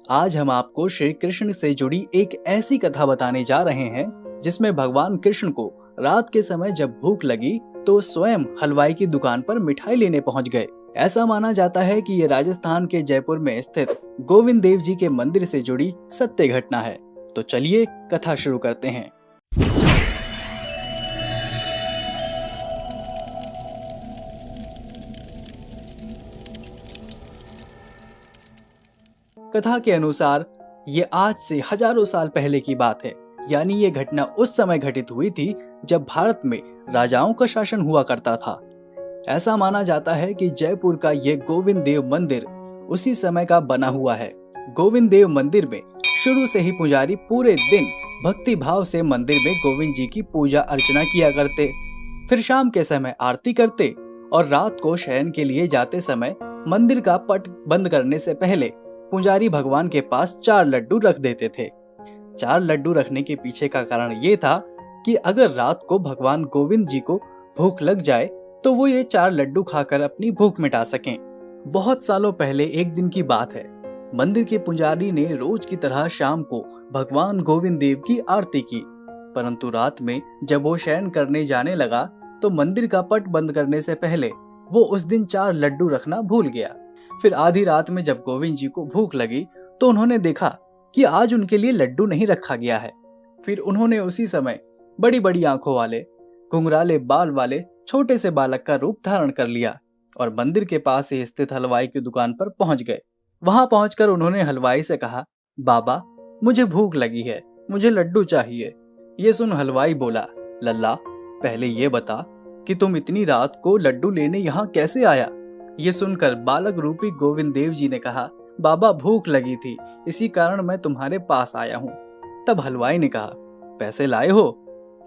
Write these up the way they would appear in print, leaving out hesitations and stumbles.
आज हम आपको श्री कृष्ण से जुड़ी एक ऐसी कथा बताने जा रहे हैं जिसमें भगवान कृष्ण को रात के समय जब भूख लगी तो स्वयं हलवाई की दुकान पर मिठाई लेने पहुंच गए। ऐसा माना जाता है कि ये राजस्थान के जयपुर में स्थित गोविंद देव जी के मंदिर से जुड़ी सत्य घटना है। तो चलिए कथा शुरू करते हैं। कथा के अनुसार ये आज से हजारों साल पहले की बात है। यानी ये घटना उस समय घटित हुई थी जब भारत में राजाओं का शासन हुआ करता था। ऐसा माना जाता है कि जयपुर का ये गोविंद देव मंदिर उसी समय का बना हुआ है। गोविंद देव मंदिर में शुरू से ही पुजारी पूरे दिन भक्ति भाव से मंदिर में गोविंद जी की पूजा अर्चना किया करते, फिर शाम के समय आरती करते और रात को शयन के लिए जाते समय मंदिर का पट बंद करने से पहले पुजारी भगवान के पास 4 लड्डू रख देते थे। 4 लड्डू रखने के पीछे का कारण ये था कि अगर रात को भगवान गोविंद जी को भूख लग जाए तो वो ये 4 लड्डू खाकर अपनी भूख मिटा सकें। बहुत सालों पहले एक दिन की बात है। मंदिर के पुजारी ने रोज की तरह शाम को भगवान गोविंद देव की आरती की, परंतु रात में जब वो शयन करने जाने लगा तो मंदिर का पट बंद करने से पहले वो उस दिन 4 लड्डू रखना भूल गया। फिर आधी रात में जब गोविंद जी को भूख लगी तो उन्होंने देखा कि आज उनके लिए लड्डू नहीं रखा गया है। फिर उन्होंने उसी समय बड़ी बड़ी आंखों वाले, घुंघराले बाल वाले छोटे से बालक का रूप धारण कर लिया और मंदिर के पास ही स्थित हलवाई की दुकान पर पहुंच गए। वहां पहुंचकर उन्होंने हलवाई से कहा, बाबा मुझे भूख लगी है, मुझे लड्डू चाहिए। ये सुन हलवाई बोला, लल्ला पहले ये बता कि तुम इतनी रात को लड्डू लेने यहाँ कैसे आया। ये सुनकर बालक रूपी गोविंद देव जी ने कहा, बाबा भूख लगी थी, इसी कारण मैं तुम्हारे पास आया हूँ। तब हलवाई ने कहा, पैसे लाए हो?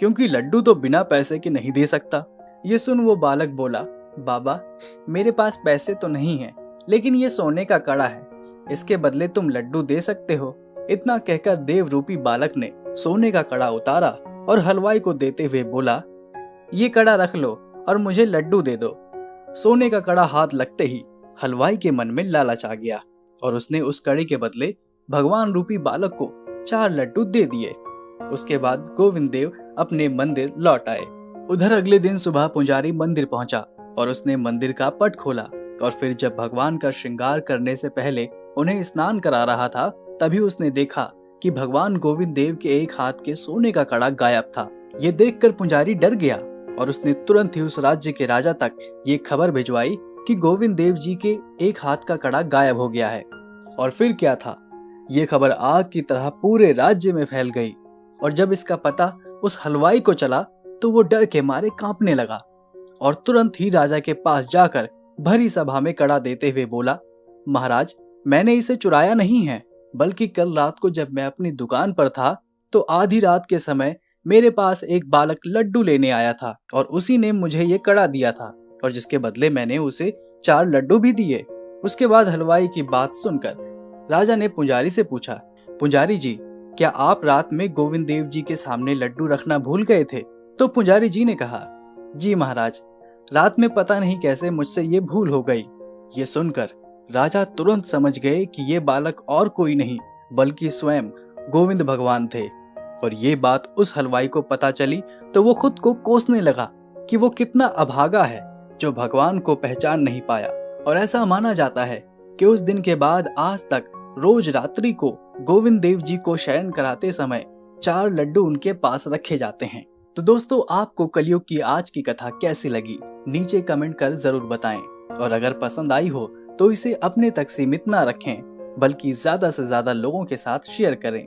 क्योंकि लड्डू तो बिना पैसे के नहीं दे सकता। ये सुन वो बालक बोला, बाबा मेरे पास पैसे तो नहीं है, लेकिन ये सोने का कड़ा है, इसके बदले तुम लड्डू दे सकते हो। इतना कहकर देव रूपी बालक ने सोने का कड़ा उतारा और हलवाई को देते हुए बोला, ये कड़ा रख लो और मुझे लड्डू दे दो। सोने का कड़ा हाथ लगते ही हलवाई के मन में लालच आ गया और उसने उस कड़े के बदले भगवान रूपी बालक को 4 लड्डू दे दिए। उसके बाद गोविंद देव अपने मंदिर लौट आए। उधर अगले दिन सुबह पुजारी मंदिर पहुंचा और उसने मंदिर का पट खोला और फिर जब भगवान का श्रृंगार करने से पहले उन्हें स्नान करा रहा था तभी उसने देखा कि भगवान गोविंद देव के एक हाथ के सोने का कड़ा गायब था। ये देखकर पुजारी डर गया और उसने तुरंत ही उस राज्य के राजा तक ये खबर भिजवाई कि गोविंद देव जी के एक हाथ का कड़ा गायब हो गया है। और फिर क्या था, ये खबर आग की तरह पूरे राज्य में फैल गई और जब इसका पता उस हलवाई को चला तो वो डर के मारे कांपने लगा और तुरंत ही राजा के पास जाकर भरी सभा में कड़ा देते हुए बोला, महाराज मैंने इसे चुराया नहीं है, बल्कि कल रात को जब मैं अपनी दुकान पर था तो आधी रात के समय मेरे पास एक बालक लड्डू लेने आया था और उसी ने मुझे ये कड़ा दिया था और जिसके बदले मैंने उसे 4 लड्डू भी दिए। उसके बाद हलवाई की बात सुनकर राजा ने पुजारी से पूछा, पुजारी जी क्या आप रात में गोविंद देव जी के सामने लड्डू रखना भूल गए थे? तो पुजारी जी ने कहा, जी महाराज, रात में पता नहीं कैसे मुझसे ये भूल हो गई। ये सुनकर राजा तुरंत समझ गए कि ये बालक और कोई नहीं बल्कि स्वयं गोविंद भगवान थे। और ये बात उस हलवाई को पता चली तो वो खुद को कोसने लगा कि वो कितना अभागा है जो भगवान को पहचान नहीं पाया। और ऐसा माना जाता है कि उस दिन के बाद आज तक रोज रात्रि को गोविंद देव जी को शयन कराते समय 4 लड्डू उनके पास रखे जाते हैं। तो दोस्तों आपको कलयुग की आज की कथा कैसी लगी नीचे कमेंट कर जरूर बताएं और अगर पसंद आई हो तो इसे अपने तक सीमित ना रखें बल्कि ज्यादा से ज्यादा लोगों के साथ शेयर करें।